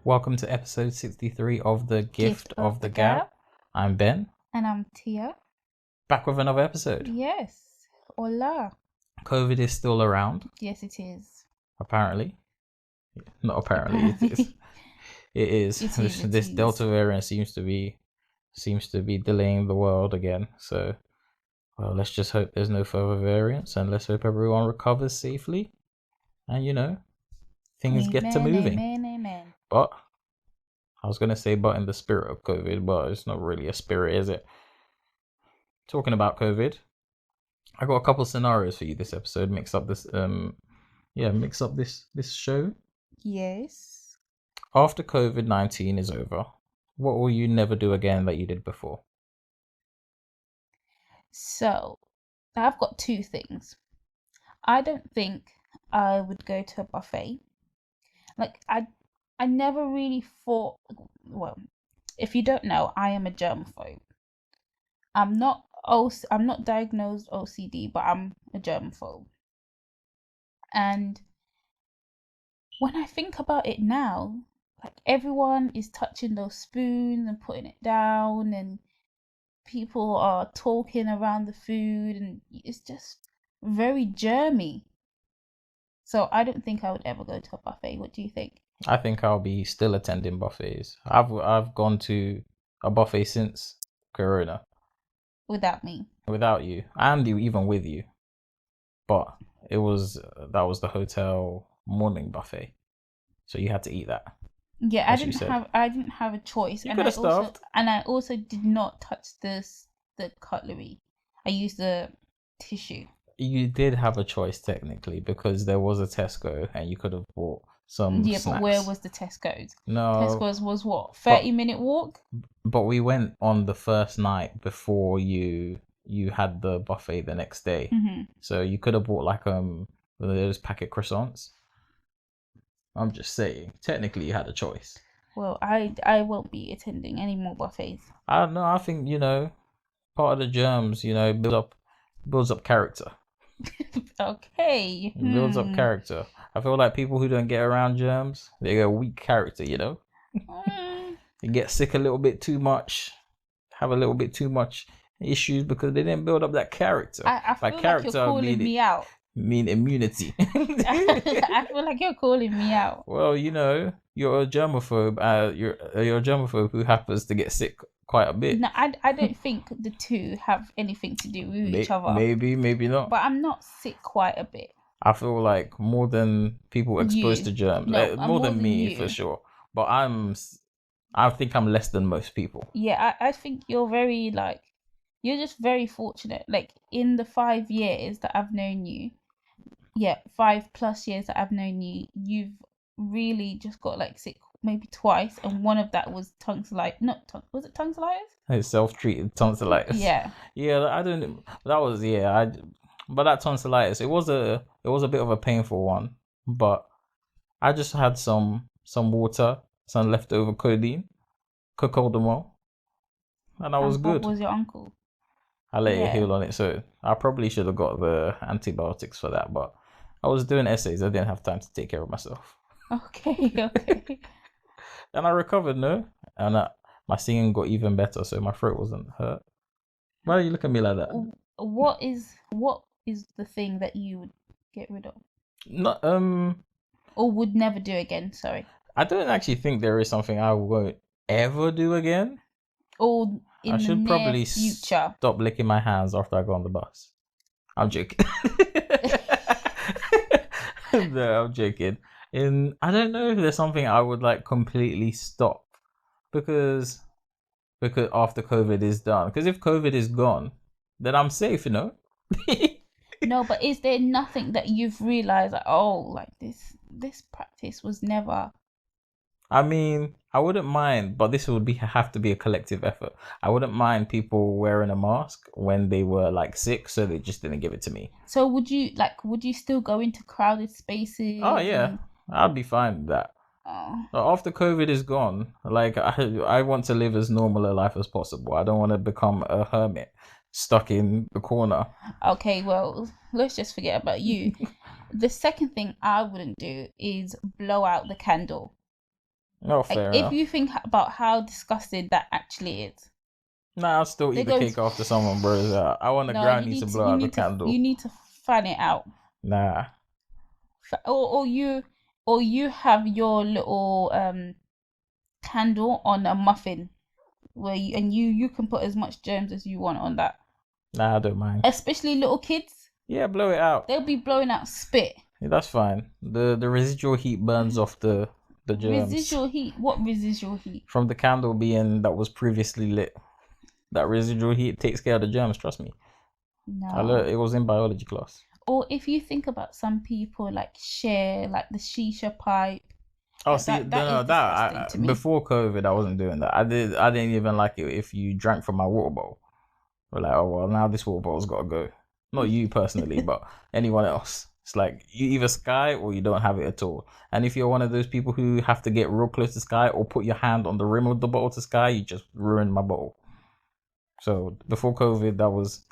Welcome to episode 63 of The Gift of the Gab. I'm Ben. And I'm Tia. Back with another episode. Yes. Hola. COVID is still around. Yes, it is. Apparently. Not apparently. It is. This Delta variant seems to be delaying the world again. So, well, let's just hope there's no further variants, and let's hope everyone recovers safely. And, things get to moving. Amen. But I was going to say, but in the spirit of COVID, but it's not really a spirit, is it? Talking about COVID, I got a couple scenarios for you this episode. Mix up this show. Yes. After COVID-19 is over, what will you never do again that you did before? So, I've got two things. I don't think I would go to a buffet. Like, I never really thought, well, if you don't know, I am a germaphobe. I'm not diagnosed OCD, but I'm a germaphobe. And when I think about it now, like everyone is touching those spoons and putting it down, and people are talking around the food, and it's just very germy. So I don't think I would ever go to a buffet. What do you think? I think I'll be still attending buffets. I've gone to a buffet since Corona. Without me. Without you, and even with you, but that was the hotel morning buffet, so you had to eat that. Yeah, I didn't have a choice. You could have starved. And I also did not touch the cutlery. I used the tissue. You did have a choice technically, because there was a Tesco and you could have bought some snacks. But where was the Tesco's? No. Tesco's was what? 30-minute walk? But we went on the first night before you had the buffet the next day. Mm-hmm. So you could have bought like those packet croissants. I'm just saying, technically you had a choice. Well, I won't be attending any more buffets. I don't know. I think, part of the germs, builds up character. Okay. It builds up character. I feel like people who don't get around germs, they get a weak character, They get sick a little bit too much, have a little bit too much issues because they didn't build up that character. I feel like you're calling me out. Mean immunity. I feel like you're calling me out. Well, you're a germaphobe. You're a germaphobe who happens to get sick quite a bit. No, I don't think the two have anything to do with each other. Maybe not. But I'm not sick quite a bit. I feel like more than people exposed to germs. No, more than me, for sure. But I think I'm less than most people. Yeah, I think you're you're just very fortunate. Like in the 5 years that I've known you, 5+ years that I've known you, you've really just got sick maybe twice, and one of that was tonsillitis. Was it tonsillitis? It's self-treated tonsillitis. Yeah. Yeah, I don't. That was but that tonsillitis, it was a bit of a painful one. But I just had some water, some leftover codeine, cocodamol, and I was good. What was your uncle? I let it heal on it, so I probably should have got the antibiotics for that. But I was doing essays, I didn't have time to take care of myself. Okay. And I recovered, no? And my singing got even better, so my throat wasn't hurt. Why do you look at me like that? What is the thing that you would get rid of? Not Or would never do again, sorry. I don't actually think there is something I won't ever do again. Or in the near future. Stop licking my hands after I go on the bus. I'm joking. No, I'm joking. I don't know if there's something I would completely stop because after COVID is done. Because if COVID is gone, then I'm safe, No, but is there nothing that you've realized this practice was never? I mean, I wouldn't mind, but this would have to be a collective effort. I wouldn't mind people wearing a mask when they were sick, so they just didn't give it to me. So would you still go into crowded spaces? Oh yeah, I'd be fine with that. Oh. After COVID is gone, I want to live as normal a life as possible. I don't want to become a hermit stuck in the corner. Okay, well, let's just forget about you. The second thing I wouldn't do is blow out the candle. No, fair If enough. you think about how disgusting that actually is. Nah, I'll still eat the cake after someone blows out. I want the granny to blow out the candle. You need to fan it out. Nah. Or you have your little candle on a muffin where you can put as much germs as you want on that. Nah, I don't mind. Especially little kids. Yeah, blow it out. They'll be blowing out spit. Yeah, that's fine. The residual heat burns off the germs. Residual heat? What residual heat? From the candle being that was previously lit. That residual heat takes care of the germs, trust me. No. It was in biology class. Or if you think about some people like share like the shisha pipe. Oh, see, before COVID, I wasn't doing that. I didn't even like it if you drank from my water bowl. We're like, oh well, now this water bowl's got to go. Not you personally, but anyone else. It's like you either sky or you don't have it at all. And if you're one of those people who have to get real close to sky or put your hand on the rim of the bottle to sky, you just ruined my bottle. So before COVID, that was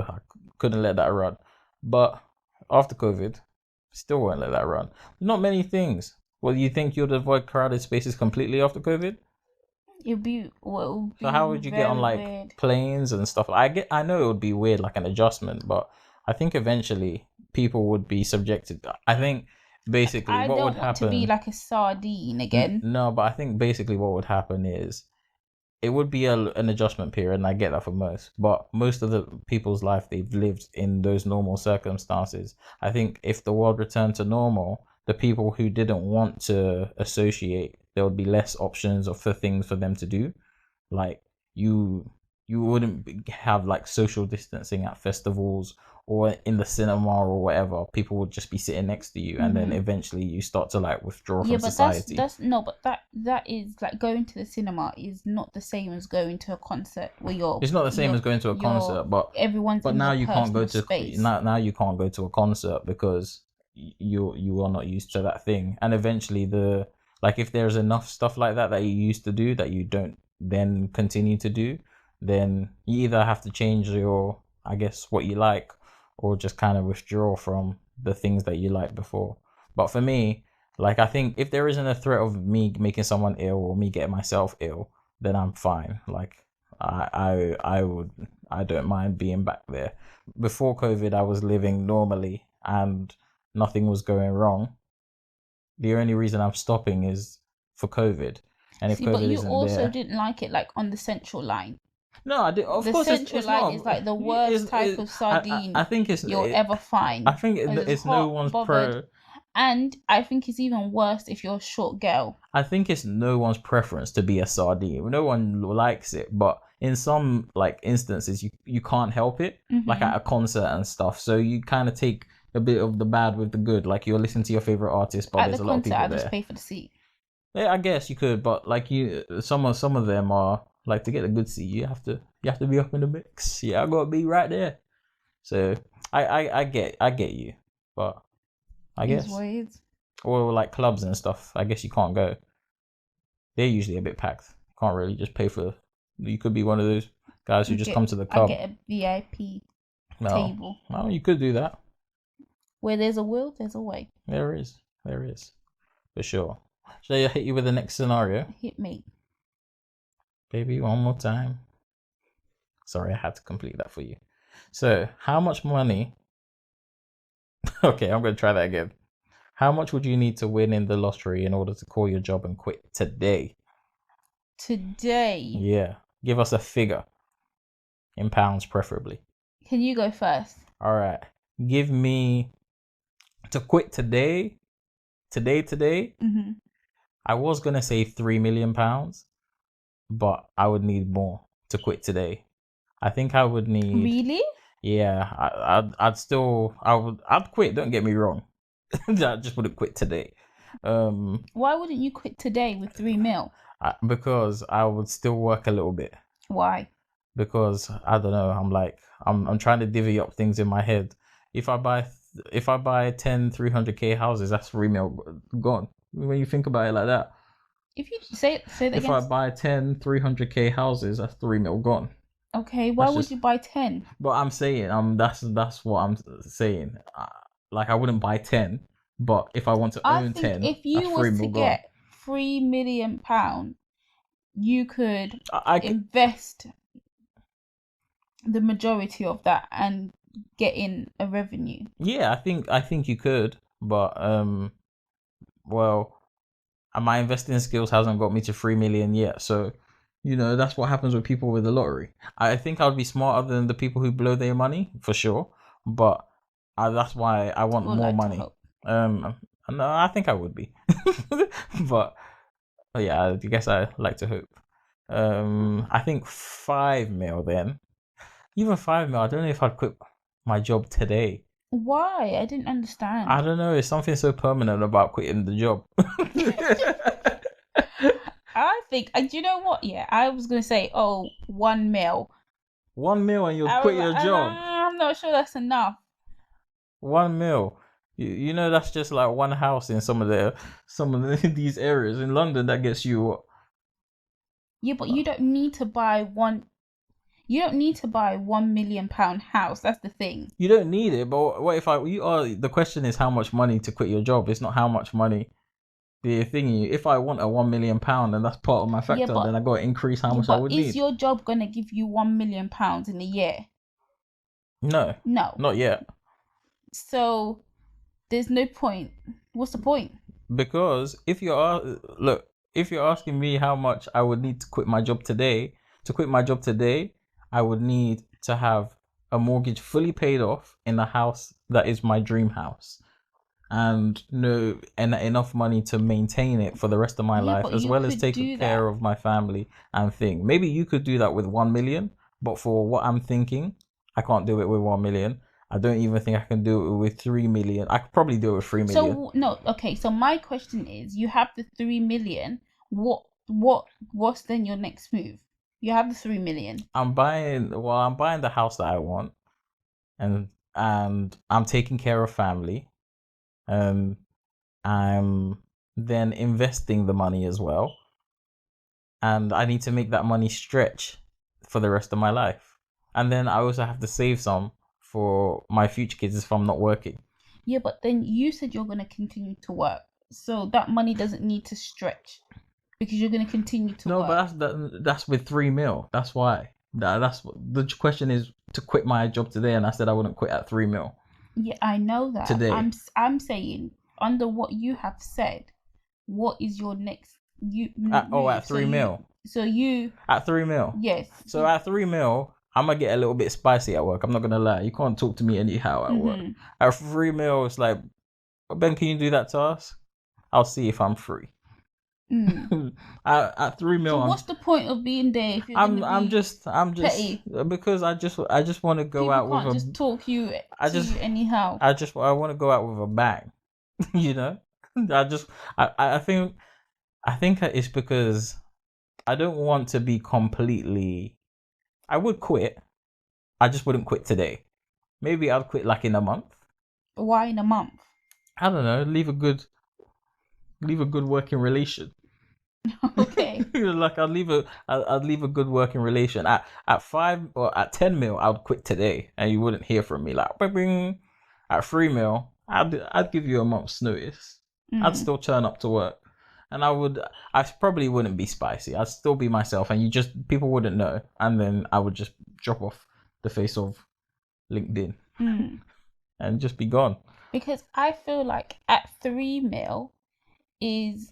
I couldn't let that run. But after COVID, still won't let that run. Not many things. Well, you think you'd avoid crowded spaces completely after COVID? So how would you get on like weird planes and stuff? I know it would be weird, like an adjustment, but I think eventually people would be subjected. I think basically what would happen. I don't want to be like a sardine again. No, but I think basically what would happen is it would be an adjustment period, and I get that for most. But most of the people's life they've lived in those normal circumstances. I think if the world returned to normal, the people who didn't want to associate, there would be less options for things for them to do. Like you wouldn't have like social distancing at festivals or in the cinema or whatever. People would just be sitting next to you, and then eventually you start to like withdraw from society. But that is like going to the cinema is not the same as going to a concert where you're. It's not the same as going to a concert, but everyone's. But now you can't go to space. now you can't go to a concert because you are not used to that thing, and eventually if there's enough stuff like that you used to do that you don't then continue to do, then you either have to change your, I guess, what you like, or just kind of withdraw from the things that you liked before. But for me, like, I think if there isn't a threat of me making someone ill or me getting myself ill, then I'm fine. Like I don't mind being back there. Before COVID, I was living normally and nothing was going wrong. The only reason I'm stopping is for COVID. And if COVID but you isn't also there, didn't like it like on the central line. No, I did. Of the course, central line is like the worst type of sardine I think you'll ever find. I think it's no one's pro. And I think it's even worse if you're a short girl. I think it's no one's preference to be a sardine. No one likes it, but in some like instances, you can't help it. Like at a concert and stuff. So you kind of take a bit of the bad with the good. Like you're listening to your favorite artist, but there's a lot of people there. I just pay for the seat. Yeah, I guess you could, but like some of them are like, to get a good seat, you have to be up in the mix. Yeah, I gotta be right there. So I get you, but I guess or like clubs and stuff, I guess you can't go. They're usually a bit packed. Can't really just pay for. You could be one of those guys who just come to the club. I get a VIP table. No, you could do that. Where there's a will, there's a way. There is, for sure. Should I hit you with the next scenario? Hit me. Baby, one more time. Sorry, I had to complete that for you. So, how much money... Okay, I'm going to try that again. How much would you need to win in the lottery in order to call your job and quit today? Today? Yeah. Give us a figure. In pounds, preferably. Can you go first? All right. Give me... To quit today... Today? Mm-hmm. I was going to say £3 million, but I would need more to quit today. I think I would need... Really? Yeah, I'd quit, don't get me wrong. I just wouldn't quit today. Why wouldn't you quit today with 3 mil? Because I would still work a little bit. Why? Because I don't know, I'm trying to divvy up things in my head. If I buy 10 300k houses, that's 3 mil gone. When you think about it like that. If you say that again. If I buy 10 300k houses, that's 3 mil gone. Okay, why would you buy 10? But I'm saying, that's what I'm saying. Like, I wouldn't buy 10, but if I want to own 10, if you was to get £3 million, you could invest the majority of that and get in a revenue. Yeah, I think you could, but well, my investing skills hasn't got me to 3 million yet, so that's what happens with people with the lottery. I think I'd be smarter than the people who blow their money for sure, but that's why I want more money. No, I think I would be, but yeah, I guess I like to hope. I think 5 mil then. Even 5 mil, I don't know if I'd quit my job today. Why? I didn't understand. I don't know. It's something so permanent about quitting the job. I think, do you know what? Yeah, I was going to say, 1 mil. 1 mil and you'll quit your job. I'm not sure that's enough. 1 mil. You know, that's just like one house in some of these areas in London that gets you what? Yeah, but you don't need to buy You don't need to buy £1 million house. That's the thing. You don't need it, but what if the question is how much money to quit your job. It's not how much money. The thing, if I want a £1 million and that's part of my factor, then I got to increase how much I would need. Is your job gonna give you £1 million in a year? No, not yet. So there's no point. What's the point? Because if you're asking me how much I would need to quit my job today, I would need to have a mortgage fully paid off in a house that is my dream house, and enough money to maintain it for the rest of my life, as well as taking care of my family and thing. Maybe you could do that with 1 million, but for what I'm thinking, I can't do it with 1 million. I don't even think I can do it with 3 million. I could probably do it with 3 million. So no, okay. So my question is, you have the 3 million. What's then your next move? You have the 3 million. I'm buying the house that I want, and I'm taking care of family. I'm then investing the money as well, and I need to make that money stretch for the rest of my life. And then I also have to save some for my future kids if I'm not working. Yeah, but then you said you're going to continue to work, so that money doesn't need to stretch because you're going to continue to work. No, but that's with 3 mil. That's why. That's what the question is, to quit my job today, and I said I wouldn't quit at 3 mil. Yeah, I know that. Today. I'm saying, under what you have said, what is your next at 3 mil. So you at 3 mil. Yes. So at 3 mil, I'm gonna get a little bit spicy at work. I'm not gonna lie. You can't talk to me anyhow at work. At 3 mil, it's like, Ben, can you do that to us? I'll see if I'm free. At 3 mil. So what's the point of being there? If you're I'm just petty? Because I just want to go out with just talk you anyhow. I want to go out with a bang. I think it's because I don't want to be completely. I would quit. I just wouldn't quit today. Maybe I'll quit like in a month. Why in a month? I don't know. Leave a good working relation. Okay. Like I'd leave a good working relation. At 5 or at 10 mil, I'd quit today, and you wouldn't hear from me. Like, bing, bing. At 3 mil, I'd give you a month's notice. I'd still turn up to work, and I probably wouldn't be spicy. I'd still be myself, and people wouldn't know, and then I would just drop off the face of LinkedIn and just be gone. Because I feel like at 3 mil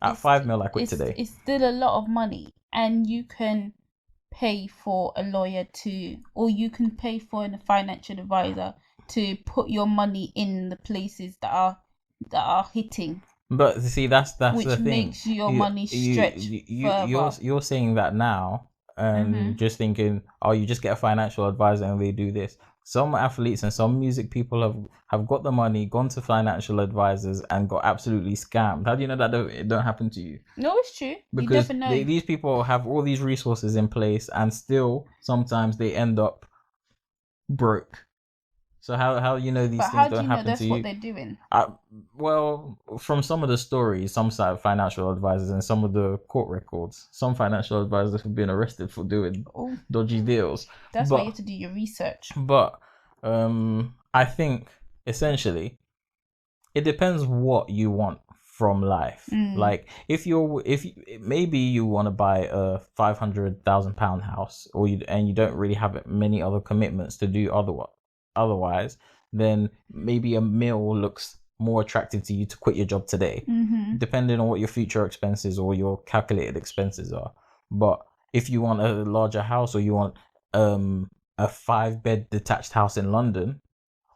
at 5 mil I quit today. It's still a lot of money, and you can pay for a lawyer or you can pay for a financial advisor to put your money in the places that are hitting. But see, that's the thing. Which makes your money stretch further. You're saying that now, and just thinking, you just get a financial advisor and they do this. Some athletes and some music people have got the money, gone to financial advisors, and got absolutely scammed. How do you know that it don't happen to you? No, it's true. Because you never know. These people have all these resources in place, and still sometimes they end up broke. So how you know these things don't happen to you? How do you know that's what they're doing? Well, from some of the stories, some side of financial advisors and some of the court records, some financial advisors have been arrested for doing dodgy deals. That's why you have to do your research. But I think essentially it depends what you want from life. Like if maybe you want to buy a £500,000 house, and you don't really have many other commitments to do otherwise, then maybe a meal looks more attractive to you to quit your job today, depending on what your future expenses or your calculated expenses are. But if you want a larger house, or you want a 5-bed detached house in London,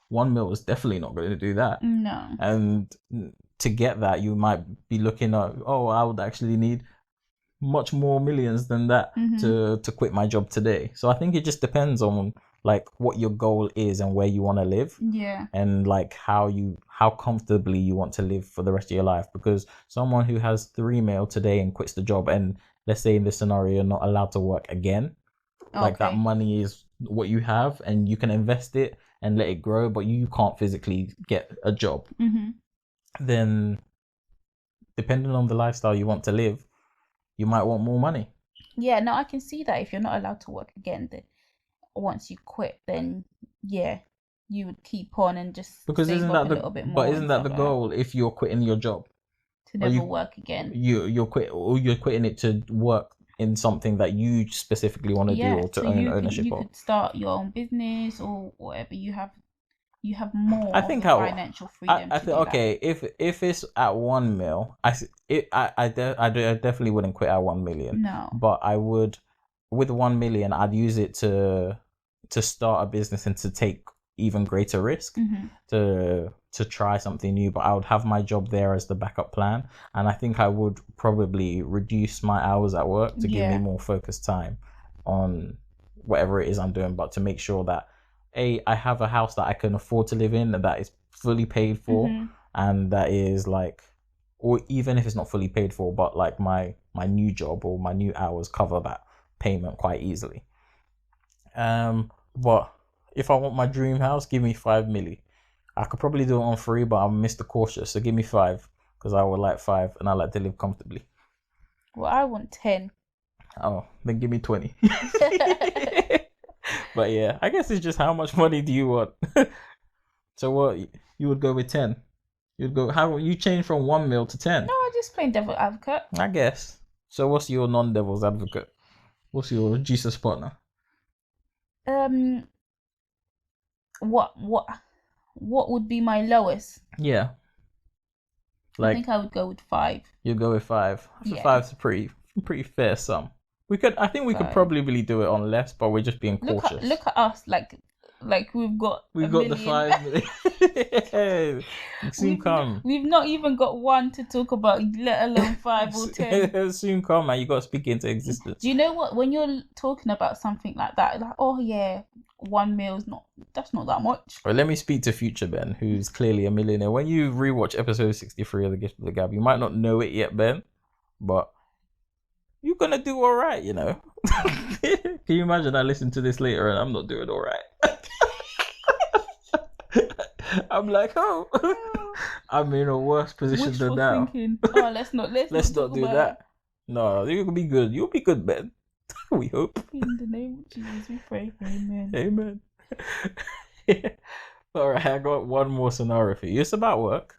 1 mil is definitely not going to do that. No. And to get that, you might be looking at, I would actually need much more millions than that to quit my job today. So I think it just depends on like what your goal is and where you want to live. Yeah. And like how comfortably you want to live for the rest of your life. Because someone who has 3 mil today and quits the job, and let's say in this scenario you're not allowed to work again, like that money is what you have, and you can invest it and let it grow, but you can't physically get a job. Then depending on the lifestyle you want to live, you might want more money. Yeah, no, I can see that. If you're not allowed to work again, then once you quit, then yeah, you would keep on and just isn't that the goal? If you're quitting your job to never work again, you're quitting it to work in something that you specifically want to do, or to own ownership of. You could start your own business or whatever. You have more. I think financial freedom. I think if it's at 1 mil, I definitely wouldn't quit at 1 million. No, but I would, with 1 million, I'd use it to start a business and to take even greater risk, to try something new. But I would have my job there as the backup plan, and I think I would probably reduce my hours at work to give me more focused time on whatever it is I'm doing, but to make sure that I have a house that I can afford to live in, and that is fully paid for, and that is like, or even if it's not fully paid for, but like my new job or my new hours cover that payment quite easily. But if I want my dream house, give me 5 milli. I could probably do it on 3, but I'm Mr. Cautious, so give me 5, because I would like 5 and I like to live comfortably. Well, I want 10. Oh, then give me 20. But yeah, I guess it's just how much money do you want? So what, you would go with 10? You'd go, how you change from 1 mil to 10? No, I just plain devil advocate, I guess. So what's your non-devil's advocate? What's your Jesus partner? What would be my lowest? Yeah. Like, I think I would go with 5. You'd go with 5. So 5's a pretty fair sum. I think we could probably really do it on less, but we're just being cautious. Look at us, like we've got the 5 million. Soon come. We've not even got 1 to talk about, let alone 5 or 10. Soon come, man. You got to speak into existence. Do you know what? When you're talking about something like that, like, oh yeah, 1 mil is that's not that much. Well, let me speak to future Ben, who's clearly a millionaire. When you rewatch episode 63 of The Gift of the Gab, you might not know it yet, Ben, but you're gonna do all right, you know. Can you imagine I listen to this later and I'm not doing all right? I'm like, I'm in a worse position than now. Oh, let's not do that. No, you'll be good. You'll be good, Ben. We hope. In the name of Jesus, we pray. Amen. Amen. All right, I got one more scenario for you. It's about work.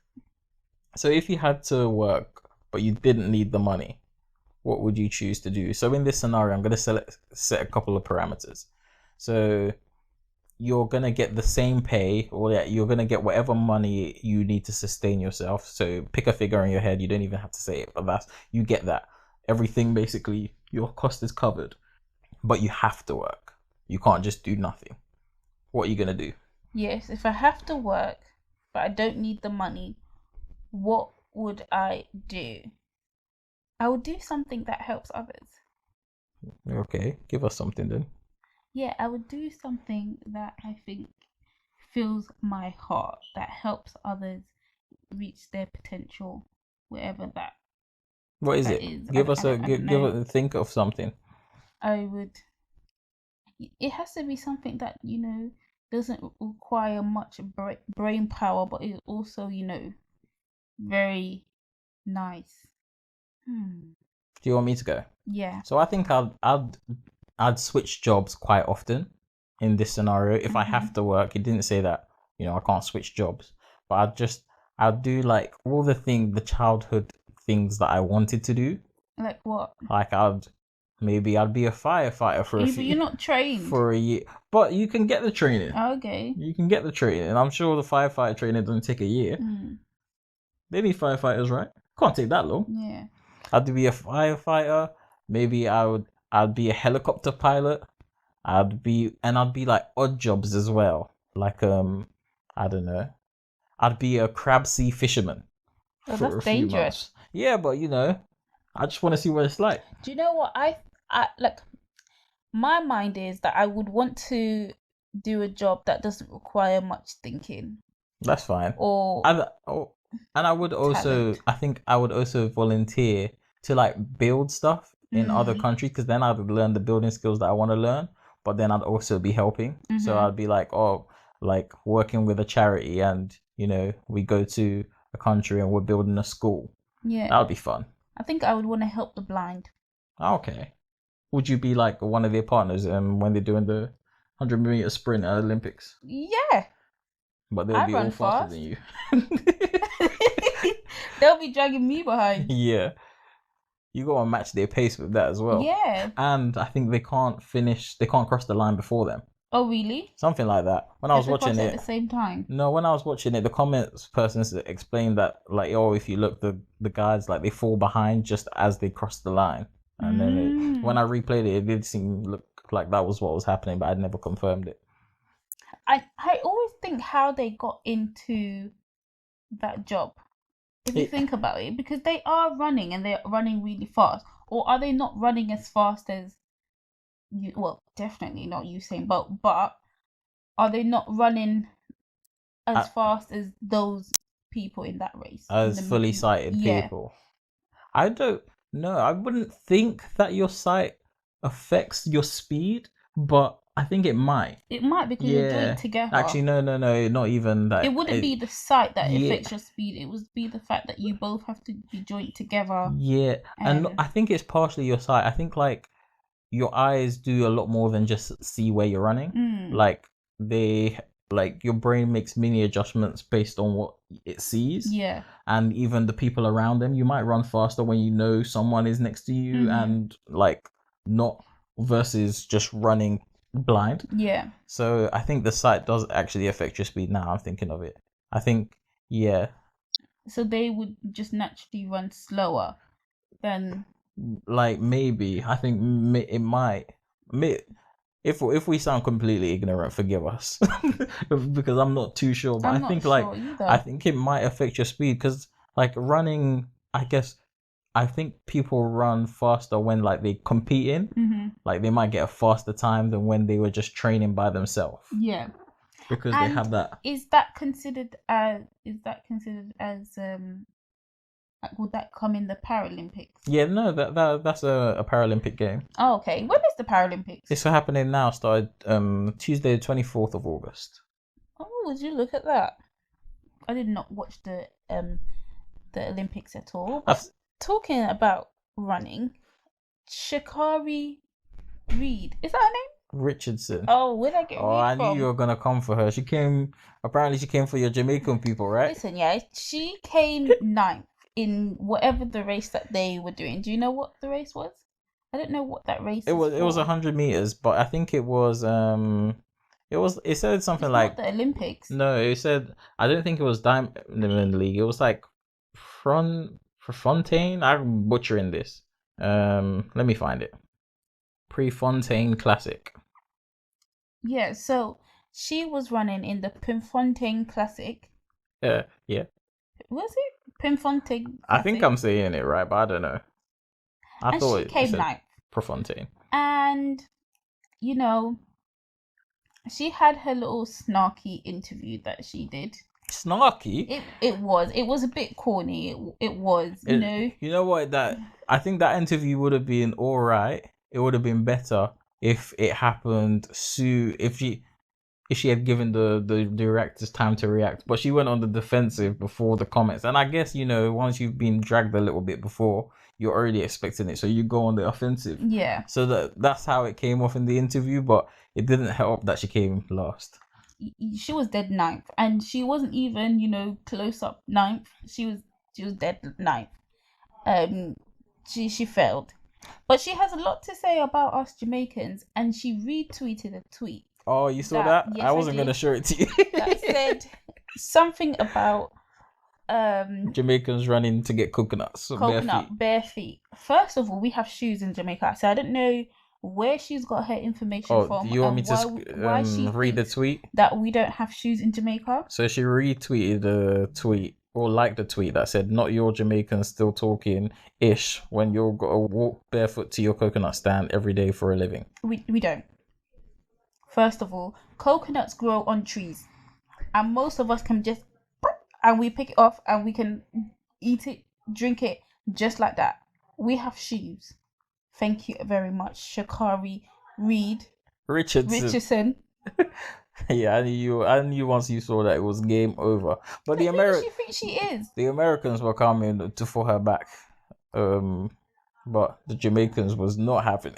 So if you had to work, but you didn't need the money, what would you choose to do? So in this scenario, I'm going to set a couple of parameters. So you're going to get the same pay, or you're going to get whatever money you need to sustain yourself. So pick a figure in your head. You don't even have to say it, but you get that. Everything, basically, your cost is covered. But you have to work. You can't just do nothing. What are you going to do? Yes, if I have to work, but I don't need the money, what would I do? I would do something that helps others. Okay, give us something then. Yeah, I would do something that I think fills my heart, that helps others reach their potential, wherever that. What is it? Think of something. I would. It has to be something that, doesn't require much brain power, but is also, very nice. Do you want me to go? Yeah. So I think I'd switch jobs quite often in this scenario. If I have to work, it didn't say that, I can't switch jobs, but I'd do like all the childhood things that I wanted to do. Like what? Like I'd be a firefighter for But you're not trained for a year. But you can get the training. Okay. You can get the training, and I'm sure the firefighter training doesn't take a year. They need firefighters, right? Can't take that long. Yeah. I'd be a firefighter. Maybe I'd be a helicopter pilot. I'd be like odd jobs as well. Like I don't know. I'd be a crab sea fisherman. Oh, that's dangerous. Yeah, but I just want to see what it's like. Do you know what I like? My mind is that I would want to do a job that doesn't require much thinking. That's fine. And I would also, I think I would also volunteer to like build stuff in other countries, because then I'd learn the building skills that I want to learn, but then I'd also be helping. So I'd be like, like working with a charity, and we go to a country and we're building a school. Yeah. That would be fun. I think I would want to help the blind. Okay. Would you be like one of their partners when they're doing the 100-meter sprint at Olympics? Yeah. But they'll be all faster than you. They'll be dragging me behind. Yeah. You got to match their pace with that as well. Yeah. And I think they can't cross the line before them. Oh, really? Something like that. When I was watching it at the same time. No, when I was watching it, the comments person explained that, like, if you look, the guys, like, they fall behind just as they cross the line. And then when I replayed it did look like that was what was happening, but I'd never confirmed it. I always think how they got into that job. If you think about it, because they are running and they're running really fast, or are they not running as fast as you? Well, definitely not Usain Bolt, but are they not running as fast as those people in that race? As fully sighted people. I don't know. I wouldn't think that your sight affects your speed, but I think it might. It might, because you're doing it together. Actually, no, not even that. It wouldn't be the sight that affects your speed. It would be the fact that you both have to be joined together. Yeah, and I think it's partially your sight. I think like your eyes do a lot more than just see where you're running. Like your brain makes mini adjustments based on what it sees. Yeah. And even the people around them, you might run faster when you know someone is next to you, and like not versus just running blind. Yeah. So I think the sight does actually affect your speed. Now I'm thinking of it. I think, yeah. So they would just naturally run slower than. Like maybe I think it might. If we sound completely ignorant, forgive us, because I'm not too sure. But I think I think it might affect your speed, because like running, I guess. I think people run faster when like they competing. Like they might get a faster time than when they were just training by themselves. Yeah. Because they have that. Is that considered as like, would that come in the Paralympics? Yeah, no, that's a Paralympic game. Oh, okay. When is the Paralympics? It's happening now. Started Tuesday, 24th of August. Oh, would you look at that? I did not watch the Olympics at all. Talking about running, Sha'Carri is that her name? Richardson. Oh, where'd I get Reed I from? knew you were gonna come for her. Apparently she came for your Jamaican people, right? Listen, yeah, she came ninth in whatever the race that they were doing. Do you know what the race was? I don't know what that race was. It was 100 meters, but I think it was it said something it's like not the Olympics. No, it said, I don't think it was Diamond League. It was like Prefontaine. I'm butchering this. Let me find it. Prefontaine Classic. Yeah, so she was running in the Prefontaine Classic. Yeah. Was it Prefontaine Classic? I think I'm saying it right, but I don't know. I thought she came ninth. Prefontaine. And she had her little snarky interview that she did. Snarky? It was a bit corny. It was, you know. You know what? I think that interview would have been all right. It would have been better if it happened soon. If she had given the directors time to react, but she went on the defensive before the comments. And I guess once you've been dragged a little bit before, you're already expecting it, so you go on the offensive. Yeah. So that's how it came off in the interview, but it didn't help that she came last. she was dead ninth, and she wasn't even close up ninth. She was dead ninth. She failed, but she has a lot to say about us Jamaicans, and she retweeted a tweet. Oh, you saw that? Yes, I wasn't gonna show it to you. That said something about Jamaicans running to get coconuts. Bare feet. First of all, we have shoes in Jamaica, so I don't know where she's got her information from. Do you want me to read the tweet? That we don't have shoes in Jamaica. So she retweeted a tweet or liked a tweet that said, "Not your Jamaicans still talking ish when you're gotta walk barefoot to your coconut stand every day for a living." We don't. First of all, coconuts grow on trees, and most of us can just and we pick it off and we can eat it, drink it just like that. We have shoes. Thank you very much, Sha'Carri Richardson. Yeah, I knew once you saw that it was game over. But the Americans, she thinks she is. The Americans were coming to for her back, but the Jamaicans was not having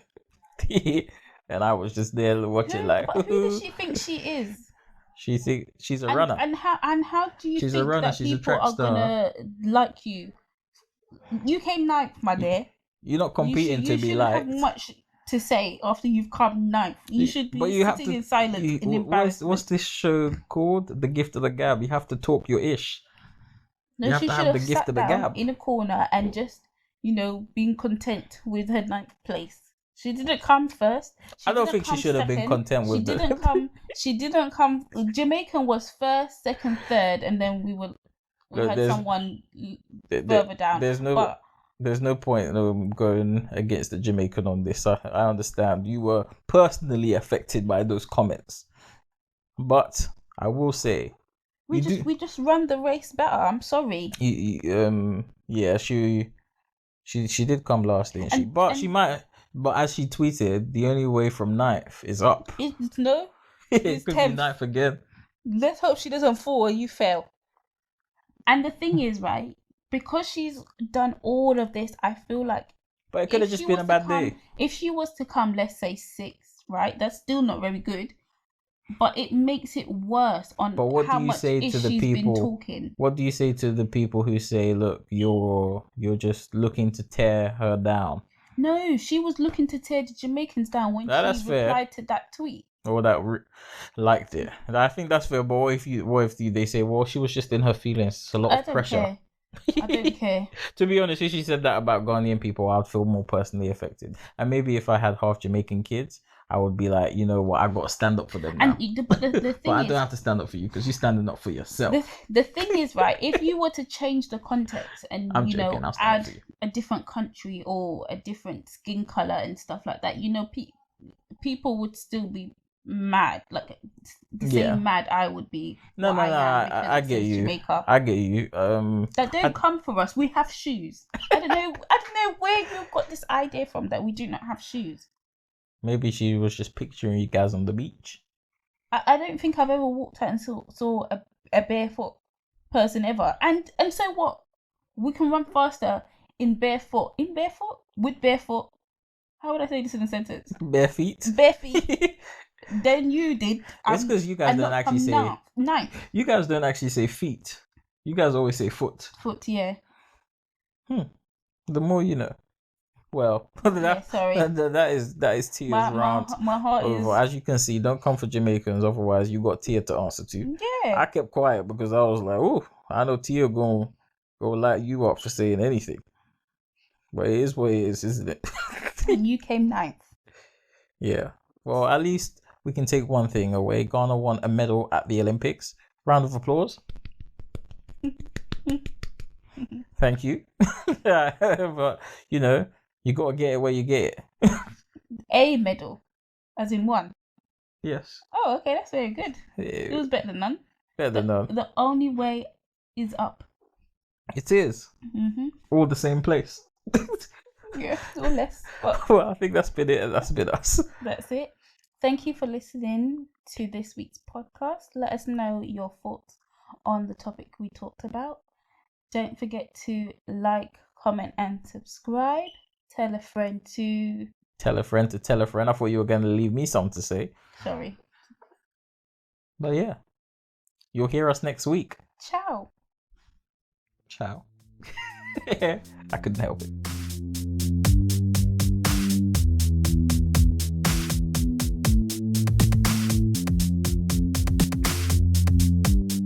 it, and I was just there watching like. But who does she think she is? She think she's a runner. And how do you think that people are gonna like you? You came ninth, my dear. You're not competing to be liked. You shouldn't have much to say after you've come ninth. You should be sitting in silence in embarrassment. What's this show called? The Gift of the Gab. You have to talk your ish. No, you have to have the gift of the gab in a corner and just being content with her ninth place. She didn't come first. I don't think she should have been content with it. She didn't come. Jamaican was first, second, third, and then we had someone further down. There's no point going against the Jamaican on this. I understand you were personally affected by those comments, but I will say we just run the race better. I'm sorry. Yeah, she did come last, didn't she? But she might. But as she tweeted, the only way from ninth is up. It could be ninth again. Let's hope she doesn't fall and you fail. And the thing is, right, because she's done all of this, I feel like. But it could have just been a bad day. If she was to come, let's say sixth, right, that's still not very good. But it makes it worse on how much she's been talking. What do you say to the people who say, "Look, you're just looking to tear her down"? No, she was looking to tear the Jamaicans down when she replied to that tweet. Or liked it. And I think that's fair. But what if they say, "Well, she was just in her feelings. It's a lot of pressure." I don't care. To be honest, if she said that about Ghanaian people, I'd feel more personally affected. And maybe if I had half Jamaican kids, I would be like, you know what, I've got to stand up for them now. But the thing but I don't have to stand up for you because you're standing up for yourself. The thing is, right, if you were to change the context and add a different country or a different skin color and stuff like that, people would still be mad, like the same mad I would be. No, I get you. Jamaica. I get you. That don't come for us. We have shoes. I don't know where you've got this idea from that we do not have shoes. Maybe she was just picturing you guys on the beach. I don't think I've ever walked out and saw a barefoot person ever. And so what? We can run faster in barefoot. With barefoot. How would I say this in a sentence? Bare feet. Then you did. It's because you guys don't actually say. Ninth. You guys don't actually say feet. You guys always say foot. Foot, yeah. The more you know. Well, sorry. that is Tia's rant. My heart is. As you can see, don't come for Jamaicans, otherwise you got Tia to answer to. Yeah. I kept quiet because I was like, oh, I know Tia gonna light you up for saying anything. But it is what it is, isn't it? And you came ninth. Yeah. Well, at least we can take one thing away. Ghana won a medal at the Olympics. Round of applause. Thank you. But you gotta get it where you get it. A medal, as in one. Yes. Oh, okay, that's very good. It was better than none. Better than none. The only way is up. It is. Mm-hmm. All the same place. Yeah, or less. But well, I think that's been it. That's been us. That's it. Thank you for listening to this week's podcast. Let us know your thoughts on the topic we talked about. Don't forget to like, comment, and subscribe. Tell a friend to tell a friend. I thought you were going to leave me something to say. Sorry. But yeah, you'll hear us next week. Ciao. Ciao. I couldn't help it.